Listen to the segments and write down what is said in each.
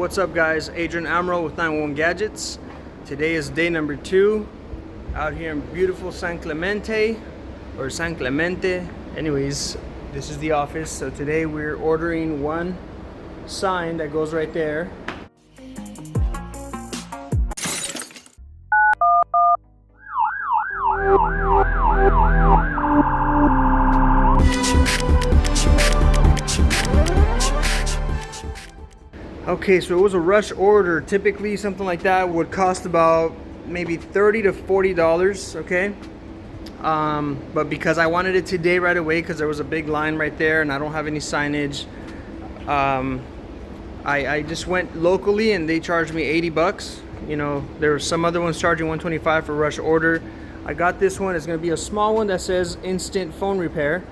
What's up guys, Adrian Amaral with 911 Gadgets. Today is day number 2 out here in beautiful San Clemente or San Clemente. Anyways, this is the office. So today we're ordering one sign that goes right there. Okay, so it was a rush order. Typically something like that would cost about maybe $30 to $40, okay? But because I wanted it today right away because there was a big line right there and I don't have any signage, I just went locally and they charged me 80 bucks. You know, there were some other ones charging 125 for rush order. I got this one. It's going to be a small one that says instant phone repair.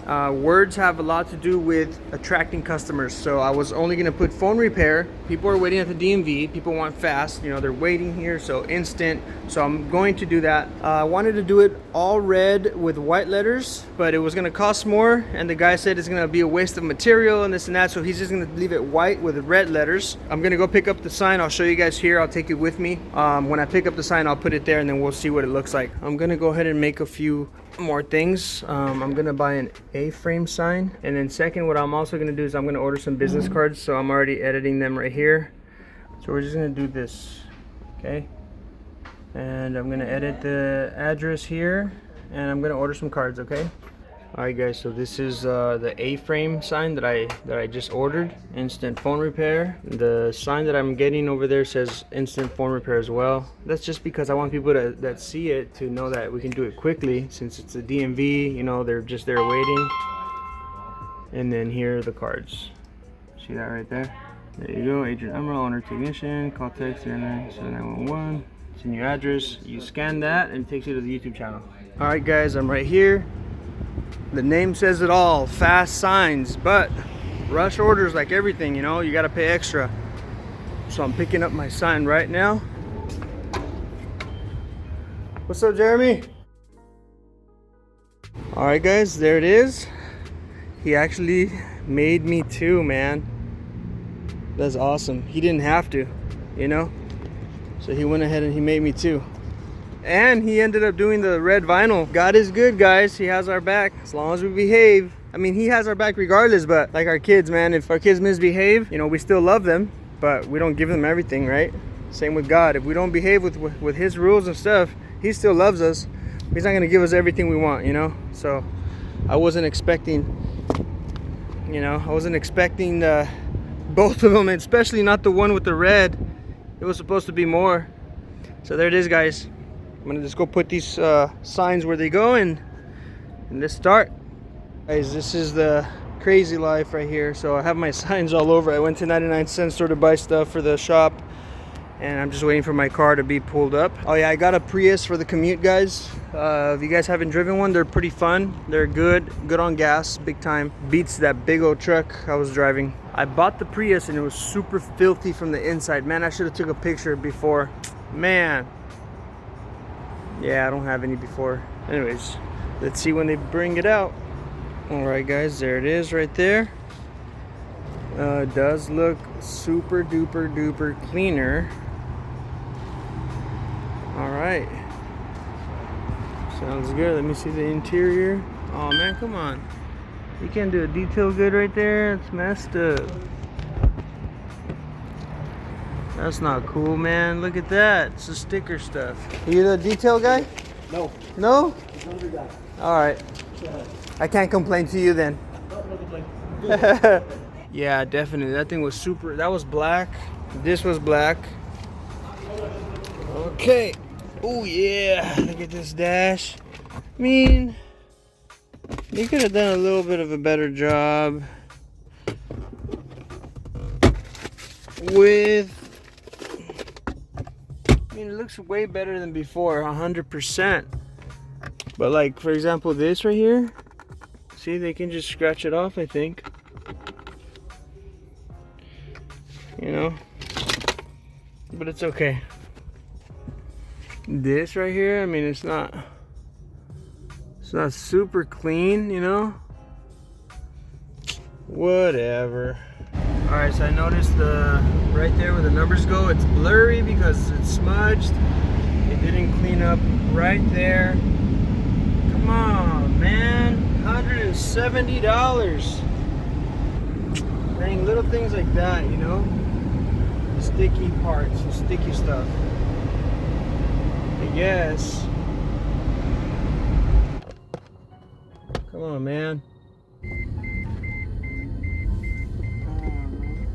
Words have a lot to do with attracting customers, so I was only going to put phone repair. People are waiting at the DMV. People want fast, you know, they're waiting here, so instant. So I'm going to do that. I wanted to do it all red with white letters, but it was going to cost more, and the guy said it's going to be a waste of material and this and that, so he's just going to leave it white with red letters. I'm going to go pick up the sign. I'll show you guys here. I'll take it with me. When I pick up the sign, I'll put it there and then we'll see what it looks like. I'm going to go ahead and make a few more things. I'm gonna buy an A-frame sign, and then second, what I'm also gonna do is I'm gonna order some business cards, so I'm already editing them right here. So we're just gonna do this, okay? And I'm gonna edit the address here, and I'm gonna order some cards, okay? Alright guys, so this is the A-frame sign that I just ordered, instant phone repair. The sign that I'm getting over there says instant phone repair as well. That's just because I want people that see it to know that we can do it quickly, since it's a DMV, you know, they're just there waiting. And then here are the cards. See that right there? There you go, Adrian Amaral, owner technician, call text 911. It's in your address. You scan that and it takes you to the YouTube channel. Alright guys, I'm right here. The name says it all, fast signs, but rush orders, like everything, you know, you gotta pay extra. So I'm picking up my sign right now. What's up, Jeremy? All right guys, there it is. He actually made me two, man. That's awesome. He didn't have to, you know, so he went ahead and he made me two. And he ended up doing the red vinyl. God is good, guys. He has our back as long as we behave. I mean, he has our back regardless, but like our kids, man, if our kids misbehave, you know, we still love them, but we don't give them everything, right? Same with God. If we don't behave with his rules and stuff, he still loves us. He's not gonna give us everything we want, you know? So I wasn't expecting, you know, both of them, especially not the one with the red. It was supposed to be more. So there it is, guys. I'm gonna just go put these signs where they go and let's start. Guys, this is the crazy life right here. So I have my signs all over. I went to 99-cent store to buy stuff for the shop, and I'm just waiting for my car to be pulled up. Oh yeah, I got a Prius for the commute, guys. If you guys haven't driven one, they're pretty fun. They're good on gas, big time. Beats that big old truck I was driving. I bought the Prius and it was super filthy from the inside. Man, I should have took a picture before. Man. Yeah, I don't have any before. Anyways, let's see when they bring it out. Alright guys, there it is right there. It does look super duper duper cleaner. Alright. Sounds good. Let me see the interior. Oh man, come on. You can't do a detail good right there. It's messed up. That's not cool, man. Look at that. It's the sticker stuff. Are you the detail guy? No. No? No guy. Alright. I can't complain to you then. No complaint. Yeah, definitely. That thing was super. That was black. This was black. Okay. Oh, yeah. Look at this dash. I mean, you could have done a little bit of a better job with. I mean, it looks way better than before, 100%. But like, for example, this right here, see, they can just scratch it off, I think. You know, but it's okay. This right here, I mean, it's not super clean, you know. Whatever. All right, so I noticed the right there where the numbers go, it's blurry because it's smudged. It didn't clean up right there. Come on, man, $170. Dang, little things like that, you know? The sticky parts, the sticky stuff. I guess. Come on, man.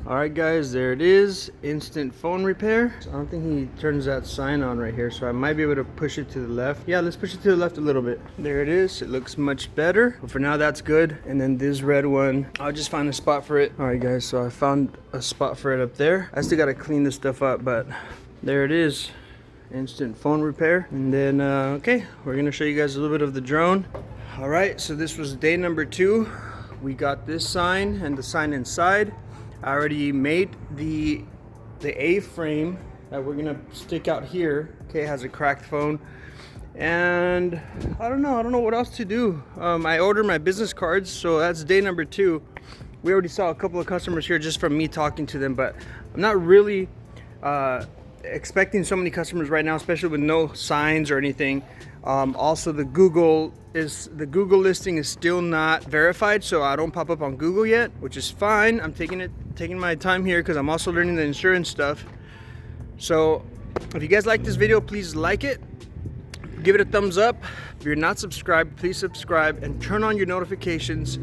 Alright guys, there it is. Instant phone repair. I don't think he turns that sign on right here, so I might be able to push it to the left. Yeah, let's push it to the left a little bit. There it is. It looks much better. But for now, that's good. And then this red one, I'll just find a spot for it. Alright guys, so I found a spot for it up there. I still gotta clean this stuff up, but there it is. Instant phone repair. And then, okay, we're gonna show you guys a little bit of the drone. Alright, so this was day number 2. We got this sign and the sign inside. I already made the A-frame that we're gonna stick out here. Okay, it has a cracked phone, and I don't know what else to do. I ordered my business cards, so that's day number 2. We already saw a couple of customers here just from me talking to them, but I'm not really expecting so many customers right now, especially with no signs or anything. Also, the Google listing is still not verified, so I don't pop up on Google yet, which is fine. I'm taking my time here because I'm also learning the insurance stuff. So if you guys like this video, please like it, give it a thumbs up. If you're not subscribed, please subscribe and turn on your notifications.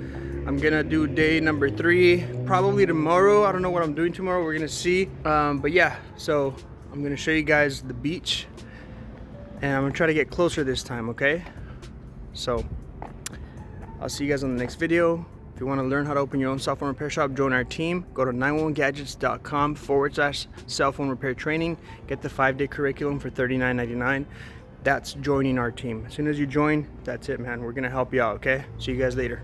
I'm gonna do day number 3 probably tomorrow. I don't know what I'm doing tomorrow, we're gonna see. But yeah, so I'm gonna show you guys the beach, and I'm gonna try to get closer this time, okay? So I'll see you guys on the next video. If you want to learn how to open your own cell phone repair shop, join our team. Go to 911gadgets.com/cell phone repair training. Get the 5-day curriculum for $39.99. That's joining our team. As soon as you join, that's it, man. We're gonna help you out, okay? See you guys later.